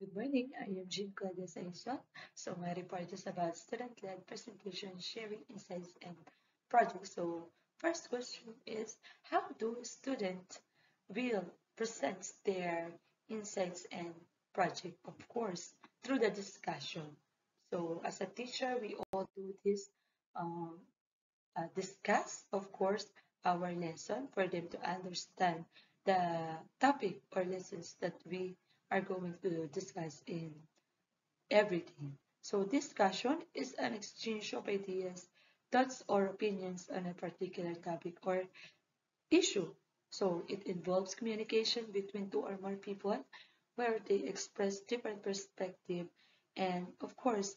Good morning. I am Jean Claudia Saison. So my report is about student-led presentation, sharing insights and projects. So first question is, how do students will present their insights and project? Of course, through the discussion. So as a teacher, we all do this um, discuss, of course, our lesson for them to understand the topic or lessons that we are going to discuss in everything. So discussion is an exchange of ideas, thoughts, or opinions on a particular topic or issue. So it involves communication between two or more people where they express different perspective and of course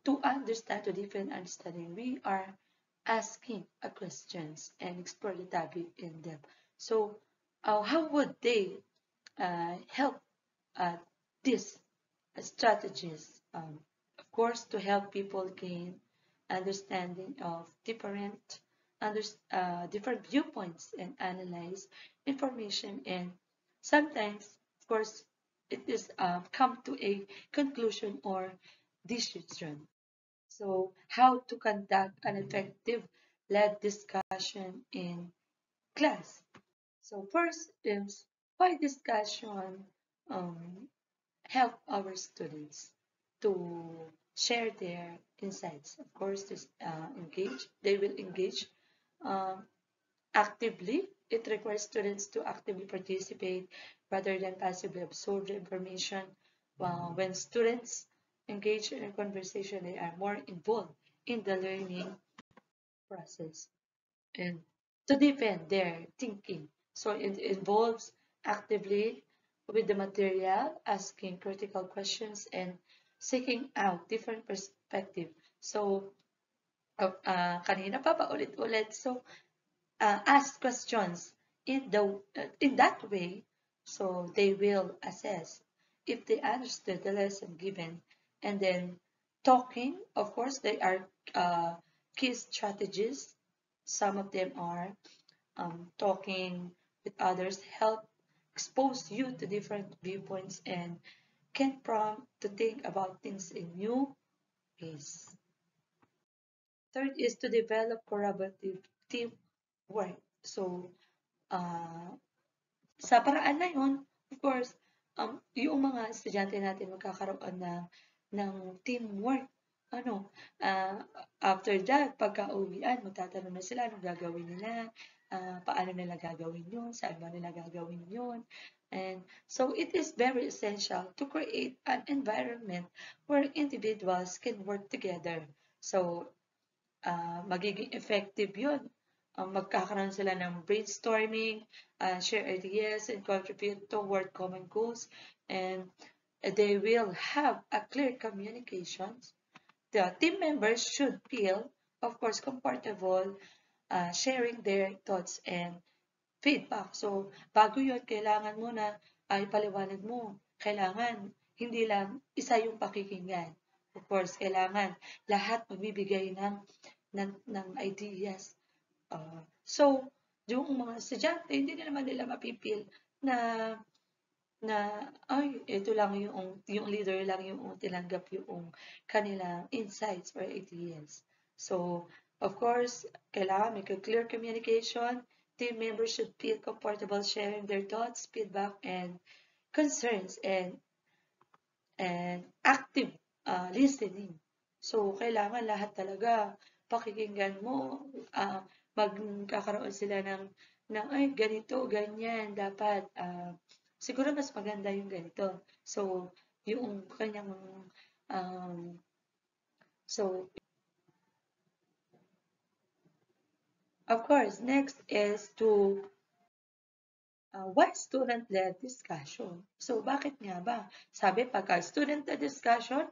to understand the different understanding we are asking a questions and explore the topic in depth. So how would they help uh, these strategies of course to help people gain understanding of different viewpoints and analyze information and sometimes of course it is come to a conclusion or decision. So how to conduct an effective led discussion in class. So first is why discussion um, help our students to share their insights. Of course, they will engage um, actively. It requires students to actively participate rather than passively absorb the information. When students engage in a conversation, they are more involved in the learning process and to deepen their thinking. So it involves actively with the material, asking critical questions and seeking out different perspective. So kanina pa paulit-ulit. So ask questions in that way. So they will assess if they understood the lesson given, and then talking. Of course, they are key strategies. Some of them are talking with others help expose you to different viewpoints and can prompt to think about things in new ways. Third is to develop collaborative teamwork. So, uh, sa paraan na yun, of course, yung mga estudyante natin magkakaroon ng teamwork. Ano, after that, pagka-uwian, magtatanong na sila anong gagawin nila, paano nila gagawin yun, saan ba nila gagawin yun. And so it is very essential to create an environment where individuals can work together. So magiging effective yun. Magkakaroon sila ng brainstorming, share ideas, and contribute toward common goals. And they will have a clear communications. The team members should feel, of course, comfortable sharing their thoughts and feedback. So, bago yun, kailangan mo na ay paliwanag mo. Kailangan hindi lang isa yung pakikinggan. Of course, kailangan lahat magbibigay ng ideas. So, yung mga estudyante, hindi na naman nila mapipil na na ay ito lang yung leader lang yung tinanggap yung kanilang insights or ideas. So, of course, kailangan may clear communication. Team members should feel comfortable sharing their thoughts, feedback, and concerns and active listening. So, kailangan lahat talaga pakikinggan mo, magkakaroon sila ng ay ganito, ganyan, dapat siguro mas maganda yung ganito. So, yung kanyang um, so of course, next is to why student-led discussion? So, bakit nga ba? Sabi, pagka student-led discussion,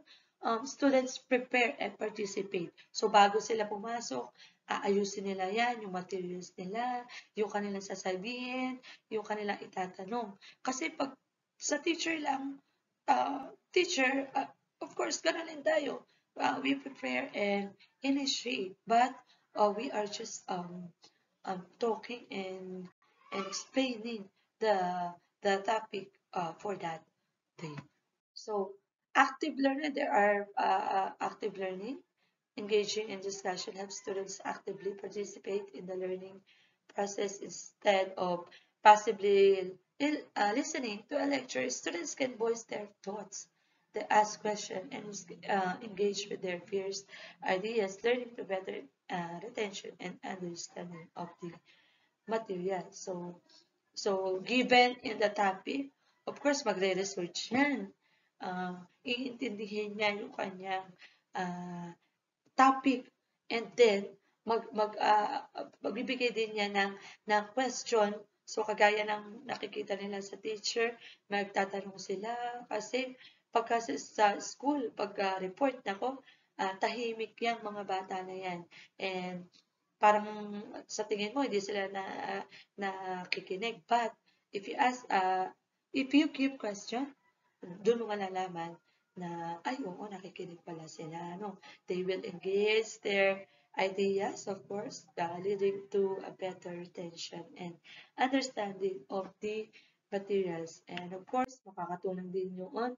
students prepare and participate. So, bago sila pumasok, aayusin nila yan, yung materials nila, yung kanilang sasabihin, yung kanilang itatanong. Kasi pag sa teacher lang, teacher, of course, ganun din tayo. We prepare and initiate, but we are just talking and explaining the the topic for that day. So active learning, there are active learning. Engaging in discussion helps students actively participate in the learning process instead of passively listening to a lecture. Students can voice their thoughts, they ask questions, and engage with their peers' ideas, learning to better retention and understanding of the material. Given in the topic, of course, magre-research yan. Iintindihin niya yung kanyang uh, topic, and then magbibigay din niya ng question. So kagaya ng nakikita nila sa teacher, magtatanong sila kasi pagka sa school, pagka report nako, tahimik yang mga bata na yan. And parang sa tingin mo hindi sila nakikinig, but if you ask if you give question, doon mo malalaman na ay oo, nakikinig pala sila, no? They will engage their ideas, of course, leading to a better retention and understanding of the materials. And of course, makakatulong din yun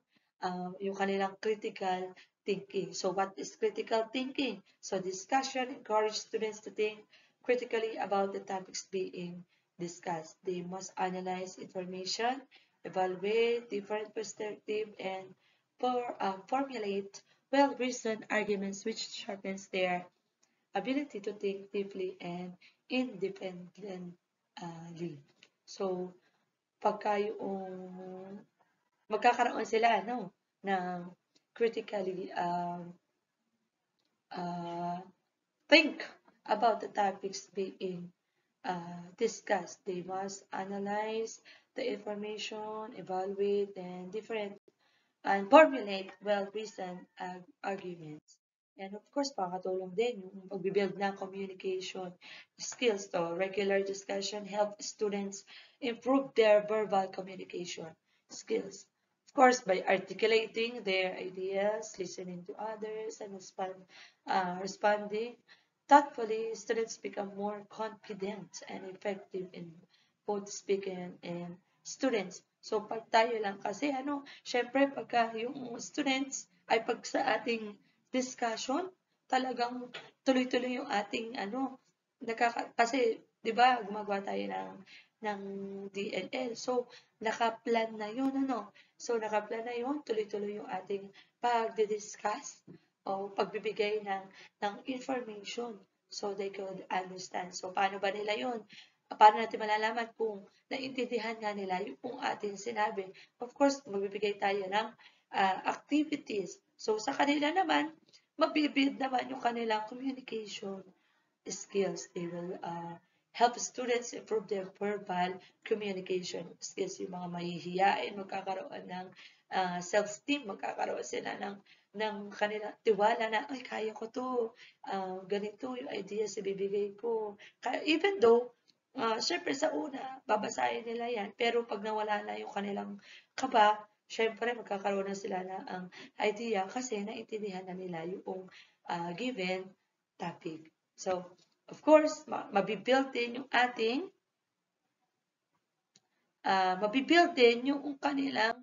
yung kanilang critical thinking. So what is critical thinking? So discussion encourages students to think critically about the topics being discussed. They must analyze information, evaluate different perspectives, and formulate well-reasoned arguments which sharpens their ability to think deeply and independently. So, pagka yung magkakaroon sila ng critically think about the topics being discussed. They must analyze the information, evaluate, and formulate well-reasoned arguments. And of course, makakatulong din yung pagbibuild ng communication skills to. Regular discussion help students improve their verbal communication skills. Of course, by articulating their ideas, listening to others, and responding thoughtfully, students become more confident and effective in both speaking and students. So, pag tayo lang kasi, syempre, pagka yung students ay pag sa ating discussion, talagang tuloy-tuloy yung ating, kasi, di ba, gumagawa tayo ng DLL. So, nakaplan na yun, So, nakaplan na yun, tuloy-tuloy yung ating pagdi-discuss o pagbibigay ng information so they could understand. So, paano ba nila yun? Paano natin malalaman kung naintindihan nga nila yung ating sinabi? Of course, magbibigay tayo ng activities. So, sa kanila naman, mabibuild naman yung kanilang communication skills. They will help students improve their verbal communication skills. Yung mga mahihiyain, magkakaroon ng self-esteem, magkakaroon sila ng kanilang tiwala na, ay, kaya ko to, ganito yung ideas na bibigay ko. Even though, syempre sa una, babasahin nila yan, pero pag nawala na yung kanilang kaba, syempre magkakaroon na sila ng idea kasi naintindihan na nila yung given topic. So, of course, mabibuild din yung ating mabibuild din yung kanilang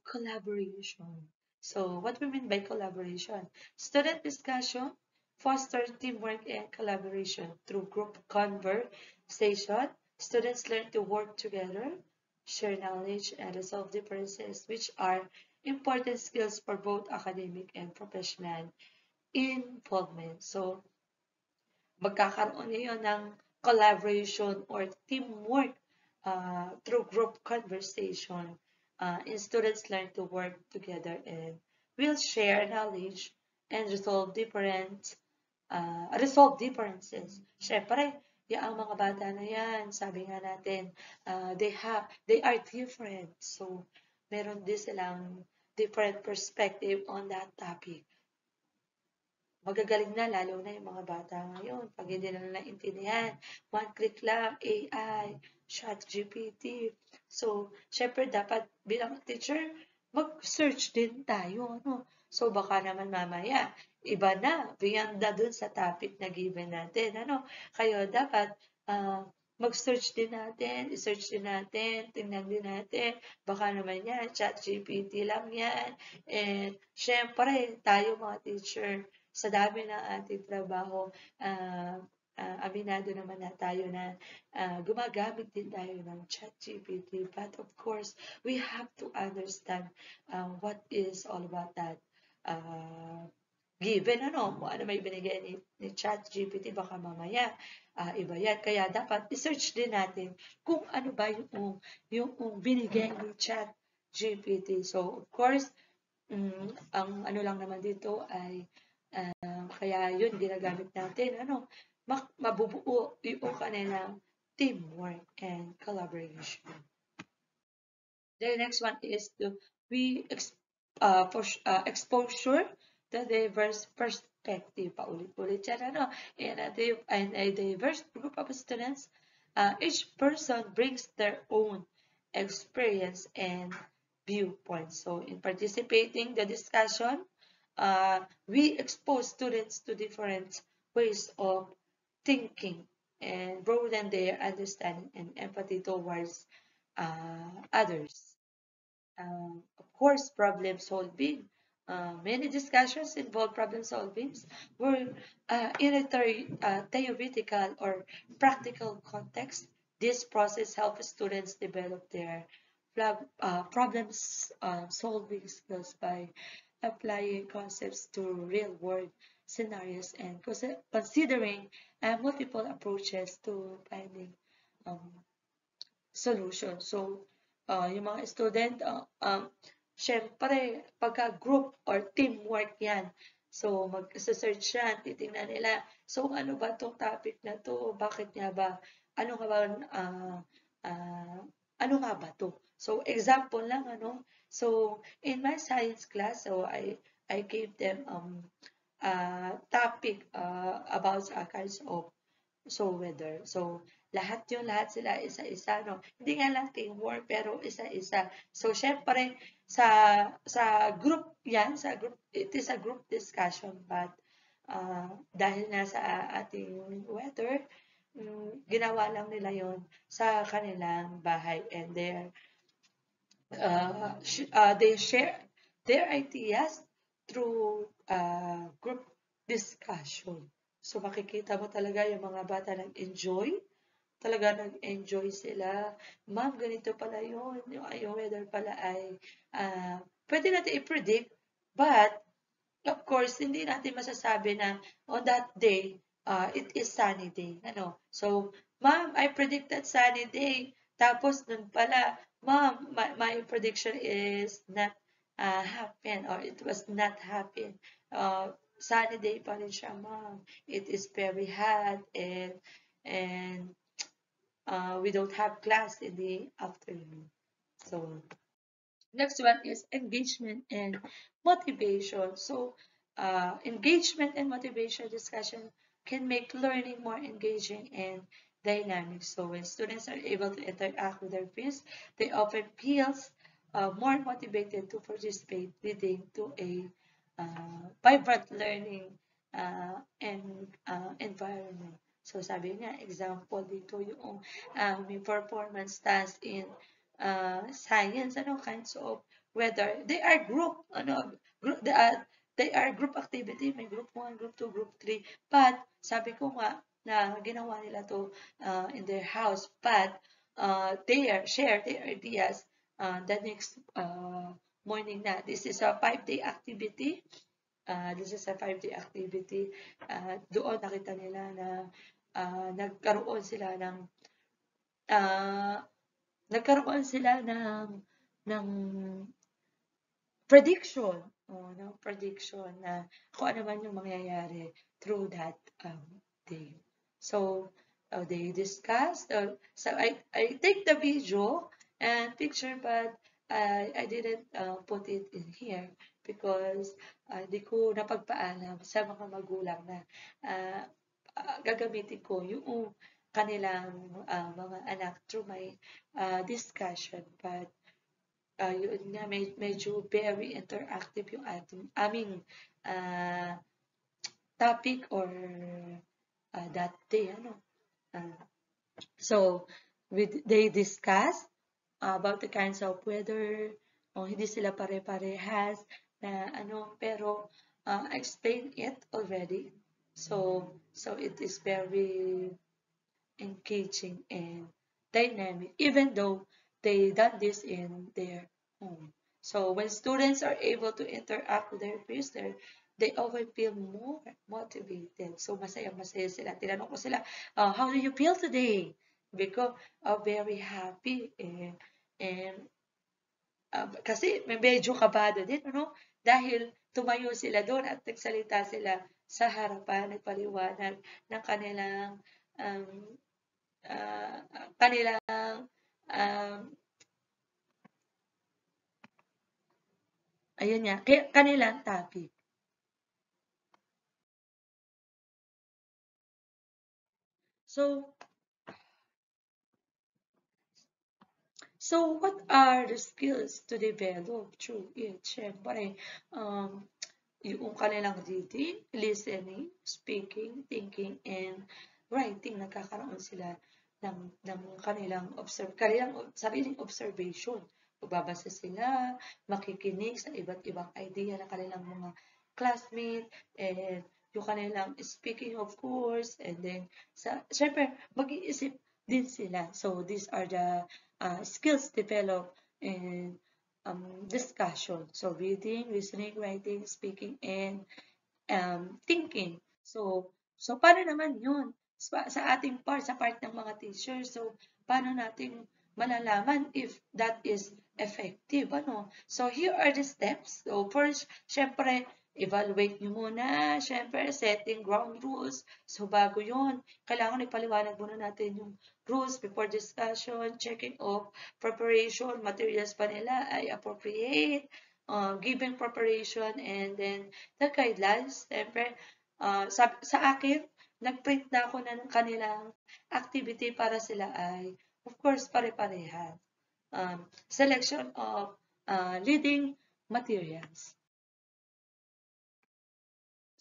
collaboration. So, what we mean by collaboration? Student discussion fosters teamwork and collaboration through group conversation. Students learn to work together, share knowledge, and resolve differences, which are important skills for both academic and professional involvement. So, magkakaroon ngayon ng collaboration or teamwork through group conversation. And students learn to work together and will share knowledge and resolve differences. Syempre, ang mga bata na yan, sabi nga natin, they are different. So, meron din silang different perspective on that topic. Magagaling na, lalo na yung mga bata ngayon. Pag hindi na naintindihan, one click lang, AI, ChatGPT. So, syempre dapat bilang teacher, mag-search din tayo. So, baka naman mamaya, iba na, beyond na dun sa topic na given natin. Kaya dapat, mag-search din natin, i-search din natin, tingnan din natin, baka naman yan, ChatGPT lang yan. And syempre, tayo mga teacher, sa dami ng ating trabaho, aminado naman na tayo na gumagamit din tayo ng ChatGPT. But of course, we have to understand what is all about that. Given kung ano may binigay ni ChatGPT, baka mamaya iba yan. Kaya dapat i-search din natin kung ano ba yung binigay ni ChatGPT. So, of course, ang ano lang naman dito ay kaya yun ginagamit natin, mabubuo yung kanilang teamwork and collaboration. The next one is to be exposure the diverse perspective. Paulit-ulit yan, in a diverse group of students, each person brings their own experience and viewpoints. So in participating the discussion, we expose students to different ways of thinking and broaden their understanding and empathy towards others. Of course, problem solving. Many discussions involve problem solving where in a theoretical or practical context, this process helps students develop their problem solving skills by applying concepts to real-world scenarios and considering multiple approaches to finding um, solution. So, yung mga student, syempre, pagka-group or teamwork yan. So, mag-search yan, titingnan nila. So, ano ba itong topic na to? Bakit nga ba? Ano nga ba, ano nga ba to? So, example lang, So, in my science class, so I gave them topic about kinds of weather. So, lahat sila isa-isa, Hindi nga lang teamwork, pero isa-isa. So, syempre, sa group yan, it is a group discussion, but dahil na sa ating weather, ginawa lang nila yon sa kanilang bahay, and they share their ideas through group discussion. So, makikita mo talaga yung mga bata nag-enjoy. Talaga nag-enjoy sila. Ma'am, ganito pala yun. Yung weather pala ay pwede natin i-predict, but of course, hindi natin masasabi na on that day, it is sunny day. So, ma'am, I predict that sunny day. Tapos, nun pala, ma'am, my prediction is not happen or it was not happen. Sunny day pa rin siya, ma'am. It is very hot and we don't have class in the afternoon. So, next one is engagement and motivation. So, engagement and motivation discussion can make learning more engaging and dynamic. So, when students are able to interact with their peers, they often feel more motivated to participate, leading to a vibrant learning and environment. So, sabi nga, example dito yung may performance task in science, kinds of weather. They are group, group, they are group activity, may group 1, group 2, group 3. But, sabi ko nga, na ginawa nila to in their house, but they share their ideas the next morning na. This is a 5-day activity. Doon nakita nila na nagkaroon sila ng prediction, prediction na kung ano man yung mangyayari through that day. So, they discussed. So, I take the video and picture, but I didn't put it in here because di ko napagpaalam sa mga magulang na gagamitin ko yung kanilang mga anak through my discussion. But yun nga, medyo very interactive yung aming topic or that day, So, they discuss about the kinds of weather, hindi sila pare-parehas na ano, pero explain it already. So it is very engaging and dynamic, even though they done this in their home. So when students are able to interact with their peers, they often feel more motivated. So masaya-masaya sila. Tinanong ko sila, how do you feel today? Because very happy and kasi may medyo kabado din, ano? Dahil tumayo sila doon at nagsalita sila sa harapan, nagpaliwanag ng um, kanilang um, ayun nga, kanilang topic. So, so what are the skills to develop through it? Siyempre, yung kanilang reading, listening, speaking, thinking, and writing, nagkakaroon sila ng kanilang sariling observation. Magbabasa sila, makikinig sa iba't ibang idea ng kanilang mga classmate, and yung kanilang speaking of course, and then, syempre, mag-iisip din sila. So, these are the skills developed in discussion. So reading, listening, writing, speaking, and thinking. So paano naman yun? Sa ating part, sa part ng mga teachers, so paano natin malalaman if that is effective, ano? So here are the steps. So first, syempre, evaluate nyo muna, syempre, setting ground rules. So bago yun, kailangan ipaliwanag muna natin yung rules before discussion, checking of preparation, materials pa nila ay appropriate, giving preparation, and then the guidelines. Siyempre, sa akin, nag-print na ako ng kanilang activity para sila ay, of course, pare-parehan. Selection of leading materials.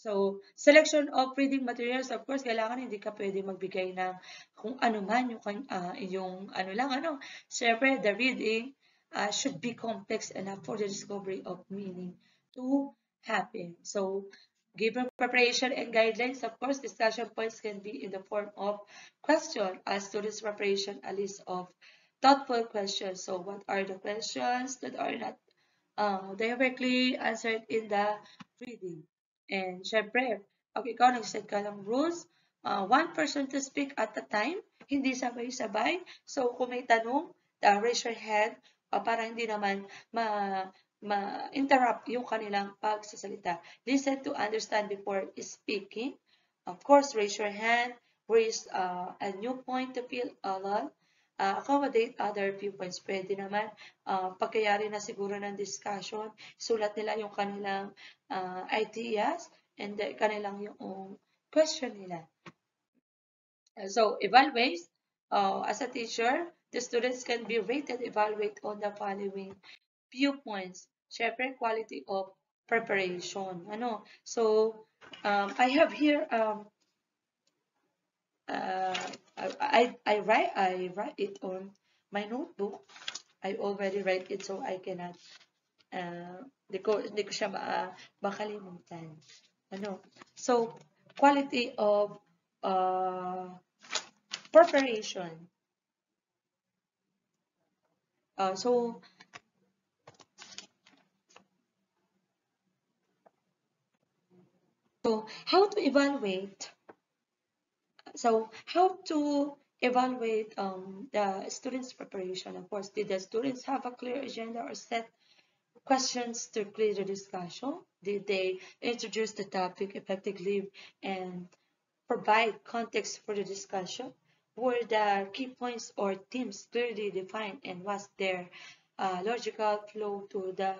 So, selection of reading materials, of course, kailangan hindi ka pwede magbigay ng kung ano man yung ano lang, ano. Siyempre, the reading should be complex enough for the discovery of meaning to happen. So, given preparation and guidelines, of course, discussion points can be in the form of question as students' preparation, a list of thoughtful questions. So, what are the questions that are not directly answered in the reading? And syempre, pag ikaw nag-set ka ng rules, one person to speak at a time, hindi sabay-sabay. So, kung may tanong, raise your hand para hindi naman ma-interrupt yung kanilang pagsasalita. Listen to understand before speaking. Of course, raise your hand, raise a new point to feel alone, accommodate other viewpoints. Pwede naman, pagkayari na siguro ng discussion, sulat nila yung kanilang ideas and kanilang yung question nila. So, evaluate. As a teacher, the students can be rated, evaluate on the following viewpoints. Syempre, quality of preparation. Ano? So, I have here I write it on my notebook. I already write it so I cannot hindi ko siya makalimutan. Ano? So, quality of preparation. So how to evaluate? So how to evaluate the students' preparation? Of course, did the students have a clear agenda or set questions to clear the discussion? Did they introduce the topic effectively and provide context for the discussion? Were the key points or themes clearly defined, and was there logical flow to the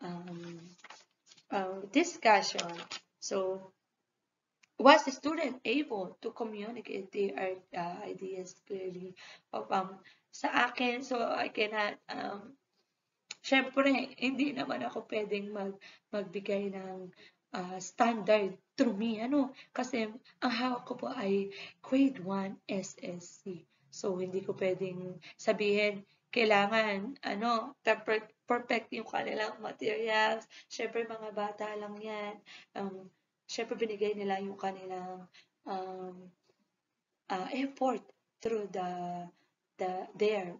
um, discussion? So, was the student able to communicate their ideas clearly? Sa akin, so I cannot syempre, hindi naman ako pwedeng magbigay ng standard through me, ano, kasi ang hawak ko po ay grade 1 SSC. So, hindi ko pwedeng sabihin, kailangan, perfect yung kanilang materials. Siyempre, mga bata lang yan. Siyempre, binigay nila yung kanilang um, effort through their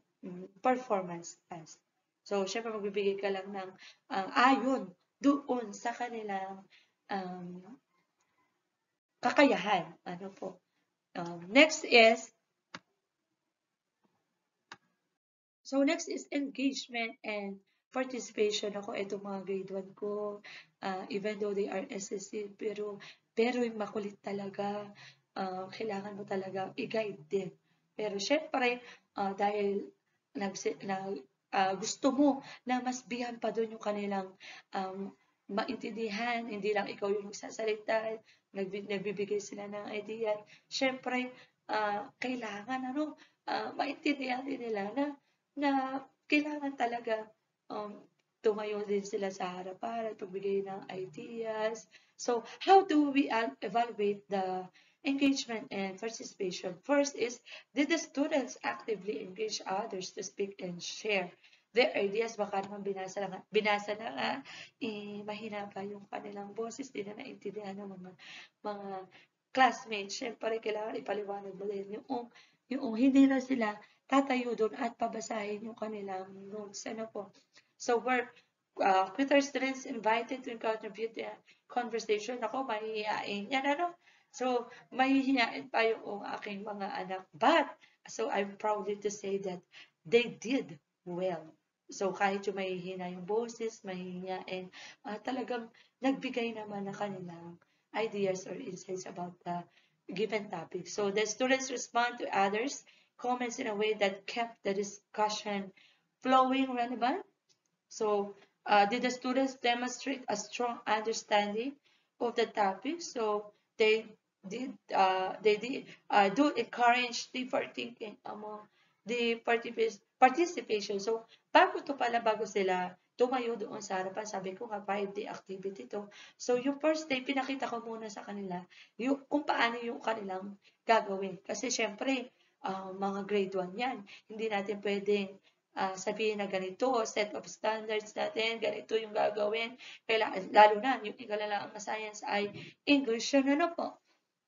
performance test. So, syempre magbibigay ka lang ng ayon doon sa kanilang um, kakayahan. Ano po? Next is engagement and participation. Ako, itong mga grade 1 ko, even though they are SSC, pero yung makulit talaga, kailangan mo talaga i-guide din. Pero syempre, dahil gusto mo na mas bihan pa doon yung kanilang maintindihan, hindi lang ikaw yung nagsasalita, nagbibigay sila ng idea. Syempre, kailangan maintindihan din nila na kailangan talaga tumayo din sila sa harapan at pagbigay ng ideas. So, how do we evaluate the engagement and participation? First is, did the students actively engage others to speak and share their ideas? Baka naman binasa na nga, mahina pa yung kanilang boses, di na naintindihan ng mga classmates. Siyempre, kailangan ipaliwanag mo din yung hindi na sila tatayo doon at pabasahin yung kanilang notes. Ano po? So, with our students invited to contribute the conversation, ako, mahihiyain yan, So, mahihiyain pa yung aking mga anak. But, so I'm proud to say that they did well. So, kahit yung mahihina yung boses, mahihiyain, talagang nagbigay naman ng kanilang ideas or insights about the given topic. So, the students respond to others' comments in a way that kept the discussion flowing relevant. So, did the students demonstrate a strong understanding of the topic? So, they did do encourage deeper thinking among the participation. So, bago sila tumayo doon sa harapan, sabi ko nga 5-day activity to. So, yung first day, pinakita ko muna sa kanila kung paano yung kanilang gagawin. Kasi syempre, mga grade 1 yan. Hindi natin pwedeng sabihin na ganito, set of standards natin, ganito yung gagawin. Kailangan, lalo na, yung ikalalang science ay English, yun po.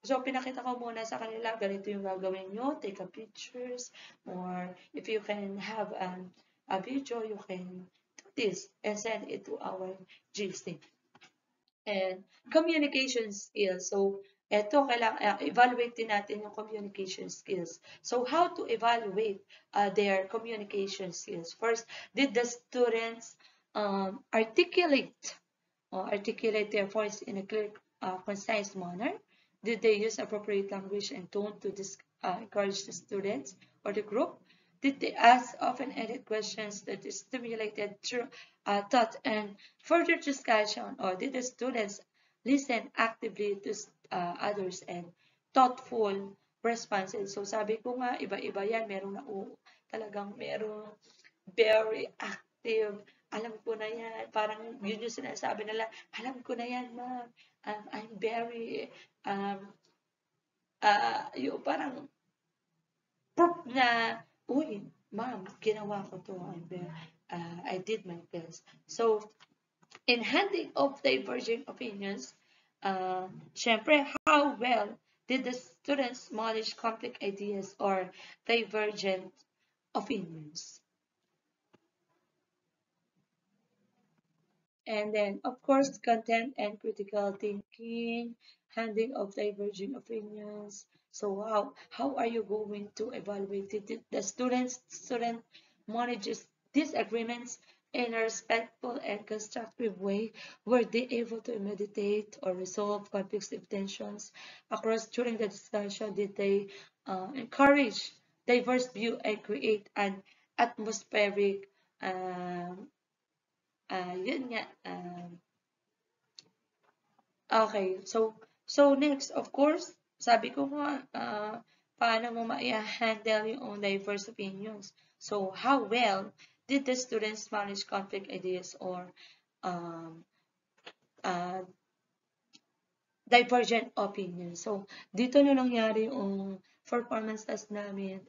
So, pinakita ko muna sa kanila, ganito yung gagawin nyo, take a pictures, or if you can have a video, you can do this and send it to our GC. And communication skills. So, kailangan evaluate din natin yung communication skills. So, how to evaluate their communication skills? First, did the students articulate their voice in a clear, concise manner? Did they use appropriate language and tone to encourage the students or the group? Did they ask open-ended questions that stimulated through thought and further discussion, or did the students listen actively to others and thoughtful responses? So sabi ko nga, iba-iba yan. Talagang merong very active. Alam ko na yan. Parang yun yung sinasabi nila. Alam ko na yan, ma'am. I'm very, yung parang proof na, uy, ma'am, ginawa ko to. I did my best. So, in handing of diverging opinions, syempre, how well did the students manage conflict ideas or divergent opinions? And then, of course, content and critical thinking, handling of diverging opinions. So how are you going to evaluate it? The student manages disagreements in a respectful and constructive way. Were they able to meditate or resolve conflicts of tensions across during the discussion? Did they encourage diverse view and create an atmospheric yun nga. Okay. So next, of course, sabi ko nga, paano mo ma-handle yung diverse opinions. So, how well did the students manage conflict ideas or divergent opinion. So, dito na nangyari yung performance test namin,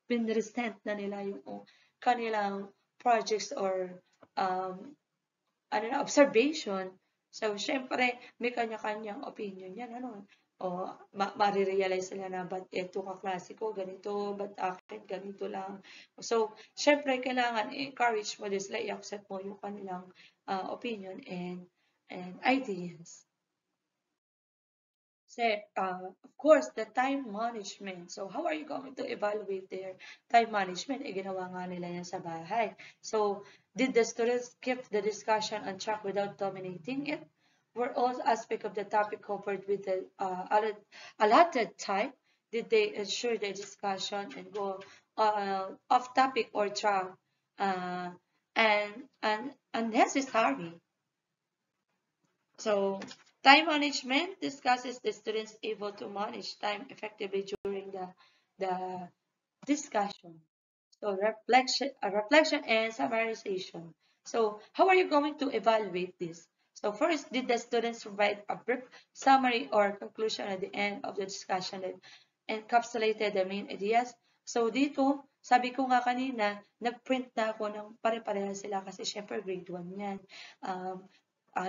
pinresent na nila yung kanilang projects or ano na, observation. So, syempre, may kanya-kanyang opinion yan, ano, o marirealize nila na ba't ito kaklase ko, ganito, ba't akin ganito lang. So, syempre, kailangan i-encourage mo din sila, i-accept mo yung kanilang opinion and ideas. So, of course, the time management. So, how are you going to evaluate their time management? Ginawa nga nila yan sa bahay. So, did the students keep the discussion on track without dominating it? Were all aspects of the topic covered with the allotted time? Did they ensure the discussion and go off topic or track uh, and unnecessary? So, time management discusses the students able to manage time effectively during the discussion. So, reflection and summarization. So, how are you going to evaluate this? So, first, did the students provide a brief summary or conclusion at the end of the discussion that encapsulated the main ideas? So, dito, sabi ko nga kanina, nag-print na ako ng pare-pareha sila kasi syempre grade 1 yan.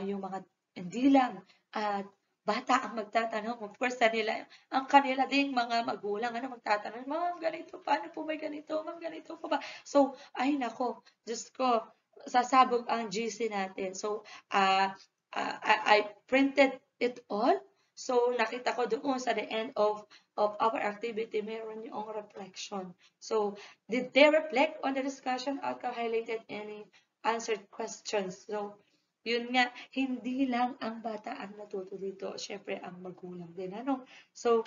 Yung mga hindi lang at bata ang magtatanong. Of course, ang kanila ding mga magulang magtatanong, ma'am, ganito, paano po may ganito? Ma'am, ganito po ba? So, ay nako, Diyos ko, sasabog ang GC natin. So, I printed it all. So, nakita ko doon sa the end of our activity, meron yung reflection. So, did they reflect on the discussion outcome, highlighted any answered questions? So, yun nga, hindi lang ang bata ang natuto dito, syempre ang magulang din, ano? So,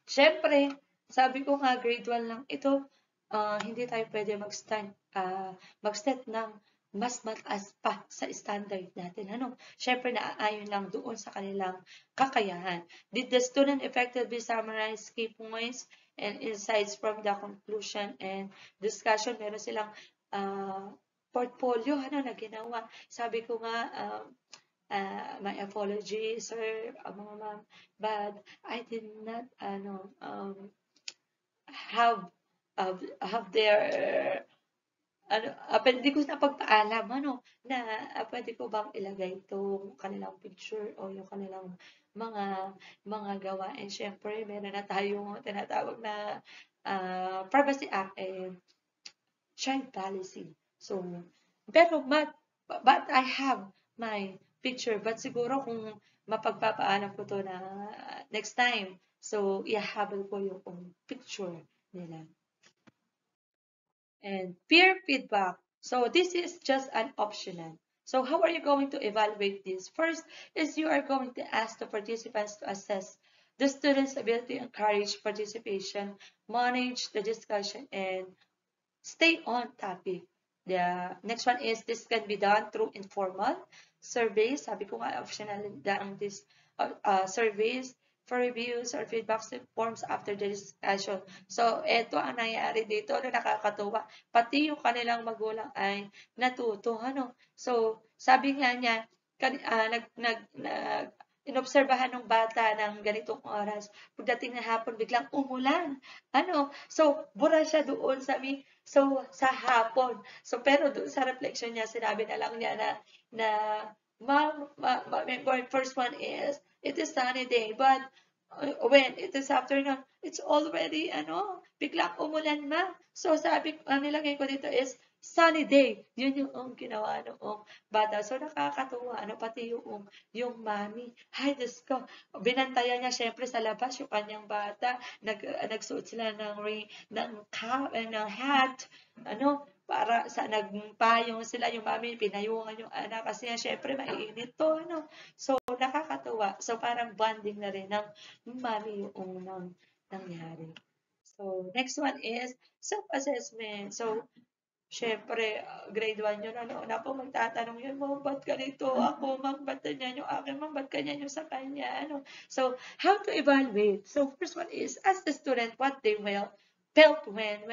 syempre, sabi ko nga, grade 1 lang ito, hindi tayo pwede mag-set ng mas mataas pa sa standard natin, ano? Syempre, naaayon lang doon sa kanilang kakayahan. Did the student effectively summarize key points and insights from the conclusion and discussion? Meron silang portfolio na ginawa. Sabi ko nga, my apology, sir, mga ma'am, but I did not have their hindi ko na pagpaalam na pwede ko bang ilagay itong kanilang picture o yung kanilang mga gawain. Syempre, meron na tayong tinatawag na Privacy Act and child policy. So, pero but I have my picture. But siguro kung mapagpapaalam ko to na next time, so ihahabol ko yung picture nila. And peer feedback. So this is just an optional. So how are you going to evaluate this? First is you are going to ask the participants to assess the students' ability to encourage participation, manage the discussion, and stay on topic. The next one is this can be done through informal surveys. Sabi ko nga, optional ang this surveys for reviews or feedback forms after the discussion. So, ito ang nangyari dito na nakakatuwa. Pati yung kanilang magulang ay natuto. So, sabi nga niya, inobserbahan ng bata ng ganitong oras. Pagdating na hapon, biglang umulan. So, bura siya doon sa hapon. So, pero doon sa reflection niya, sinabi na lang niya na ma'am, first one is, it is sunny day, but when it is afternoon, it's already, biglang umulan ma. So, nilagay ko dito is, sunny day. Yun yung ginawa noong bata. So, nakakatuwa. Pati yung mami. Ay, Diyos ko. Binantayan niya syempre sa labas yung kanyang bata. Nagsuot sila ng hat. Para sa nagpayong sila yung mami, pinayungan yung anak. Kasi syempre, maiinit to. So, nakakatuwa. So, parang bonding na rin ng mami yung unang nangyari. So, next one is self-assessment. So, syempre, grade 1 yun, po, magtatanong yun, ma'am, ba't ganito ako, ma'am, ba't ganyan yung akin, ma'am, ba't ganyan yung sa kanya, So, how to evaluate? So, first one is, ask the student what they felt when,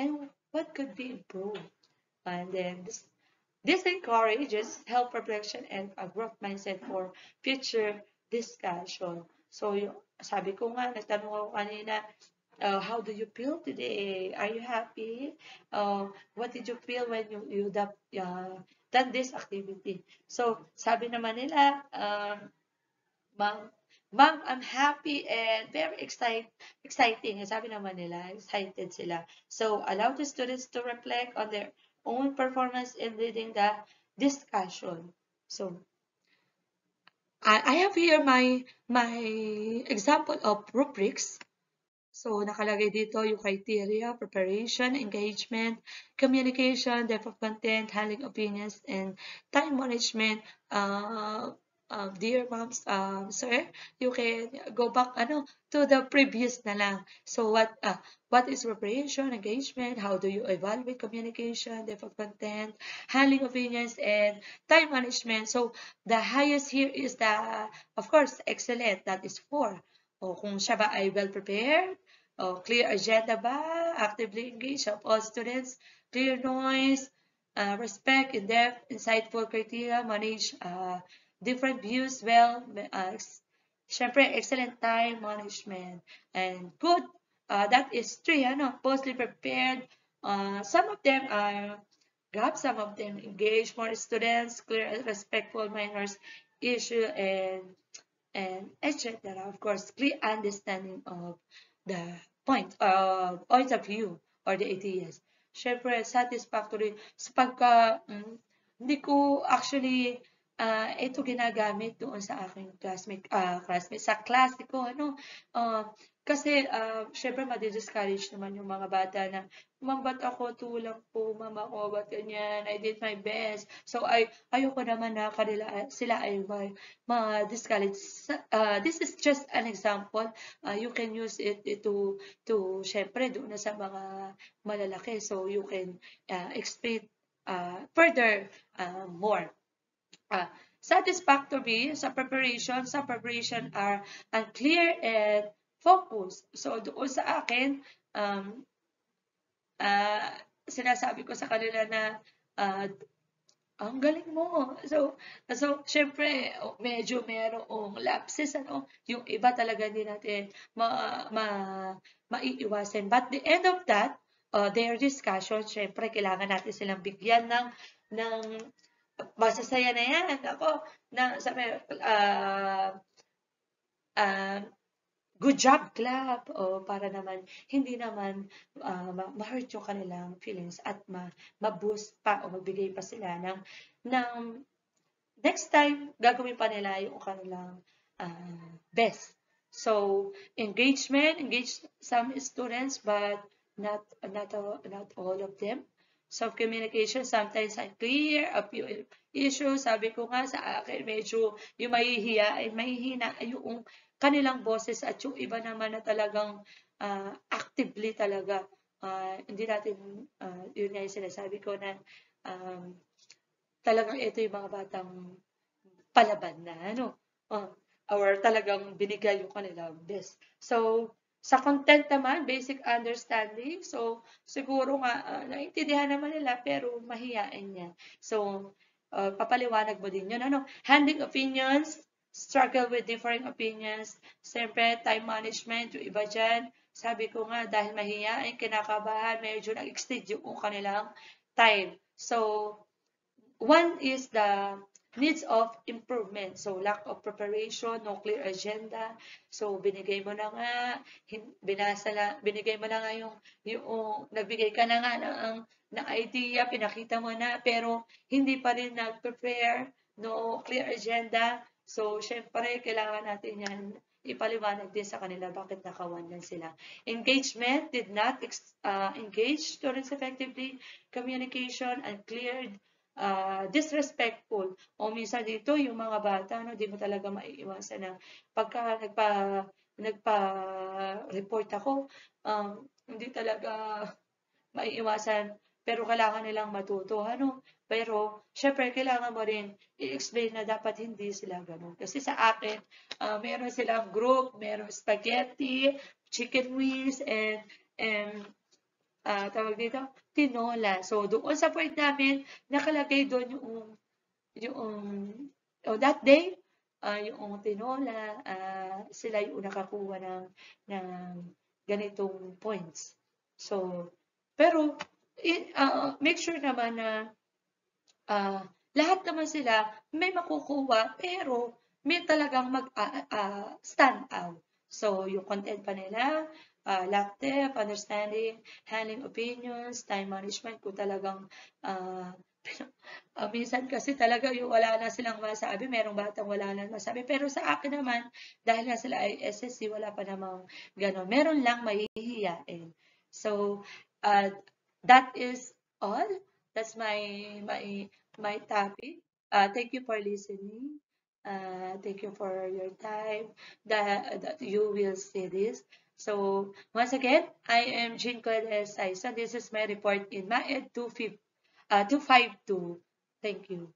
and what could be improved. And then, This encourages self-reflection and a growth mindset for future discussion. So, sabi ko nga, nagtanong ako kanina, how do you feel today? Are you happy? What did you feel when you done this activity? So, sabi naman nila, Ma'am, Ma'am, I'm happy and very exciting. Sabi naman nila, excited sila. So, allow the students to reflect on their own performance in leading the discussion. So, I have here my example of rubrics. So, nakalagay dito yung criteria, preparation, engagement, communication, depth of content, handling opinions, and time management. Dear moms, sir, you can go back to the previous na lang. So, what is preparation, engagement, how do you evaluate communication, depth of content, handling opinions, and time management. So, the highest here is of course, excellent. That is 4. O kung siya ba ay well prepared, clear agenda ba, actively engaged of all students, clear noise, respect, in-depth, insightful criteria, manage different views well, syempre, excellent time management, and good, that is 3, mostly prepared, some of them are GAP, some of them engage more students, clear and respectful minors issue, and etc. Of course, clear understanding of the points of view or the ideas. Syempre, satisfactory sa hindi ko actually ito ginagamit doon sa aking classmate sa klase ko, kasi syempre madi-discourage naman yung mga bata na, ma'am, ba't ako tulang po, ma'am, ako, ba't ganyan, I did my best. So, ayoko naman na sila ay ma-discourage. This is just an example. You can use it syempre, doon na sa mga malalaki. So, you can explain further more. Satisfactory sa preparation are unclear and focused. So, doon sa akin, sinasabi ko sa kanila na ang galing mo. So syempre, medyo merong lapses, yung iba talaga hindi natin maiiwasan. But the end of that, their discussion, syempre, kailangan natin silang bigyan ng masasaya na yan. Ako, sabi, good job, clap, o para naman hindi naman ma-hurt yung kanilang feelings at ma-boost pa o magbigay pa sila ng next time gagawin pa nila yung kanilang best. So, engage some students but not all of them. Self-communication, sometimes unclear, a few issues. Sabi ko nga sa akin, medyo yung mahihina yung kanilang boses at yung iba naman na talagang actively talaga. Hindi natin, yun nga yung sinasabi ko na talagang ito yung mga batang palaban na, or talagang binigay yung kanilang best. So, sa content naman, basic understanding. So, siguro nga, naintindihan naman nila, pero mahiyain yan. So, papaliwanag mo din yun. Handling opinions, struggle with differing opinions. Siyempre, time management, yung iba dyan. Sabi ko nga, dahil mahiyain, kinakabahan, medyo nag-extend yung kanilang time. So, one is the needs of improvement. So, lack of preparation, no clear agenda. So, binigay mo na nga, binigay mo na nga yung nagbigay ka na nga ng idea, pinakita mo na, pero hindi pa rin nag-prepare, no clear agenda. So, syempre, kailangan natin yan ipaliwanag din sa kanila bakit nakawan lang sila. Engagement, did not engage students effectively. Communication, unclear, disrespectful. O minsan dito, yung mga bata, di mo talaga maiiwasan na pagka nagpa-report ako, hindi talaga maiiwasan, pero kailangan nilang matuto, Pero, syempre, kailangan mo rin i-explain na dapat hindi sila ganun. Kasi sa akin, meron silang group, meron spaghetti, chicken wings, and tawag dito, tinola. So, doon sa point namin, nakalagay doon yung that day, yung tinola, sila yung nakakuha ng ganitong points. So, pero, make sure naman na lahat naman sila may makukuha, pero may talagang stand out. So, yung content pa nila, lack depth, understanding, handling opinions, time management, kung talagang minsan kasi talaga yung wala na silang masabi, merong batang wala na masabi. Pero sa akin naman, dahil nga sila ay SSC, wala pa namang gano'n. Meron lang mahihiyain. So, that is all. That's my topic. Thank you for listening. Thank you for your time that you will see this. So once again, I am Jean Claude Saison. This is my report in MAED 252. Thank you.